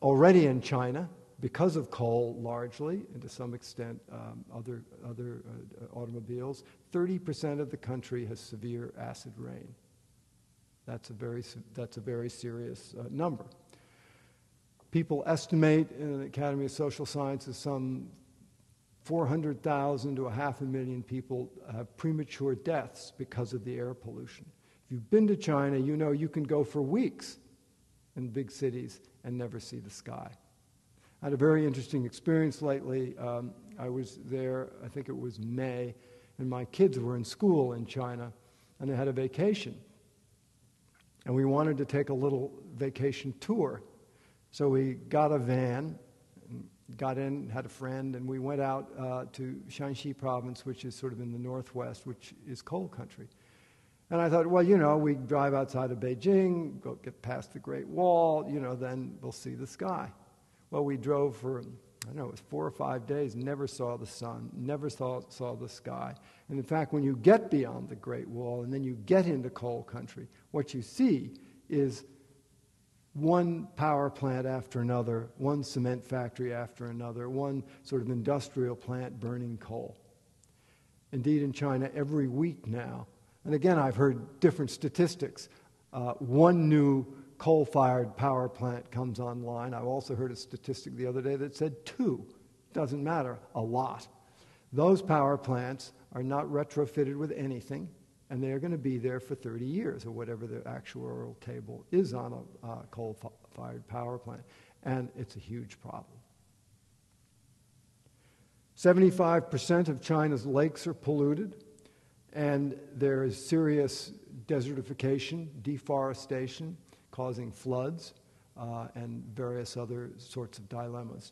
already in China, because of coal largely, and to some extent other automobiles, 30% of the country has severe acid rain. That's a very serious number. People estimate in the Academy of Social Sciences some 400,000 to 500,000 people have premature deaths because of the air pollution. If you've been to China, you know you can go for weeks in big cities and never see the sky. I had a very interesting experience lately. I was there, I think it was May, and my kids were in school in China, and they had a vacation. And we wanted to take a little vacation tour. So we got a van, got in, had a friend, and we went out to Shanxi province, which is sort of in the northwest, which is coal country. And I thought, well, you know, we drive outside of Beijing, go get past the Great Wall, you know, then we'll see the sky. Well, we drove for, I don't know, it was 4 or 5 days, never saw the sun, never saw the sky. And in fact, when you get beyond the Great Wall and then you get into coal country, what you see is one power plant after another, one cement factory after another, one sort of industrial plant burning coal. Indeed, in China, every week now, and again, I've heard different statistics, one new coal-fired power plant comes online. I've also heard a statistic the other day that said 2. Doesn't matter, a lot. Those power plants are not retrofitted with anything, and they are going to be there for 30 years, or whatever the actuarial table is on a coal-fired power plant. And it's a huge problem. 75% of China's lakes are polluted, and there is serious desertification, deforestation, causing floods and various other sorts of dilemmas.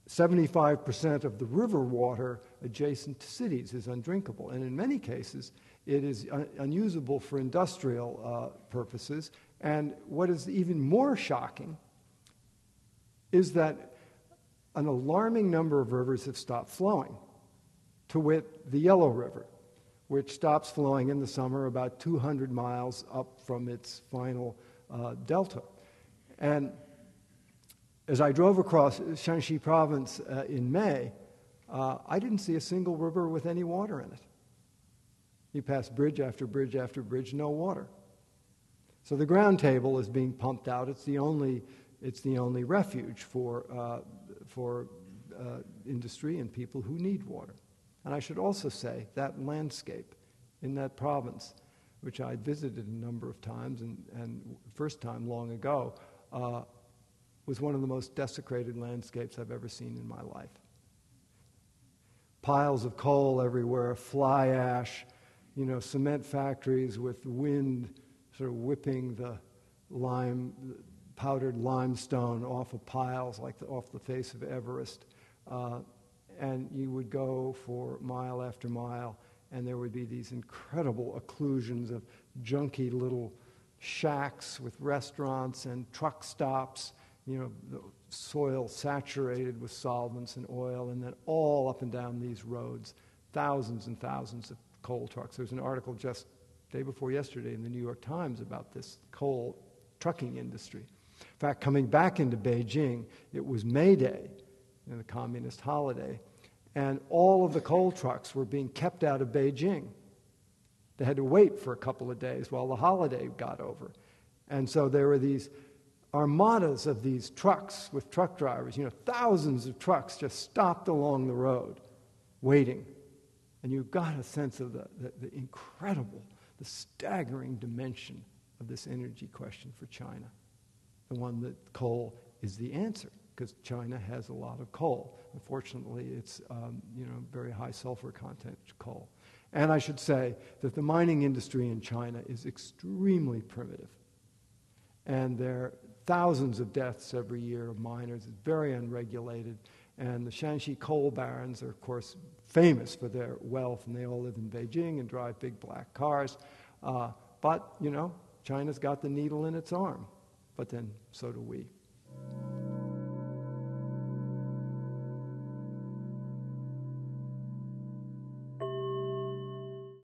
75% of the river water adjacent to cities is undrinkable, and in many cases it is unusable for industrial purposes. And what is even more shocking is that an alarming number of rivers have stopped flowing, to wit, the Yellow River, which stops flowing in the summer about 200 miles up from its final delta. And as I drove across Shanxi province in May, I didn't see a single river with any water in it. You pass bridge after bridge after bridge, no water. So the ground table is being pumped out. It's the only refuge for industry and people who need water. And I should also say that landscape in that province, which I visited a number of times, and first time long ago, was one of the most desecrated landscapes I've ever seen in my life. Piles of coal everywhere, fly ash, you know, cement factories with wind sort of whipping the powdered limestone off of piles like off the face of Everest. And you would go for mile after mile, and there would be these incredible occlusions of junky little shacks with restaurants and truck stops, you know, the soil saturated with solvents and oil, and then all up and down these roads, thousands and thousands of coal trucks. There was an article just day before yesterday in the New York Times about this coal trucking industry. In fact, coming back into Beijing, it was May Day, the communist holiday, and all of the coal trucks were being kept out of Beijing. They had to wait for a couple of days while the holiday got over. And so there were these armadas of these trucks with truck drivers, you know, thousands of trucks just stopped along the road waiting. And you got a sense of the incredible, the staggering dimension of this energy question for China, the one that coal is the answer, because China has a lot of coal. Unfortunately, it's very high sulfur content coal. And I should say that the mining industry in China is extremely primitive. And there are thousands of deaths every year of miners. It's very unregulated. And the Shanxi coal barons are, of course, famous for their wealth, and they all live in Beijing and drive big black cars. But, you know, China's got the needle in its arm. But then so do we.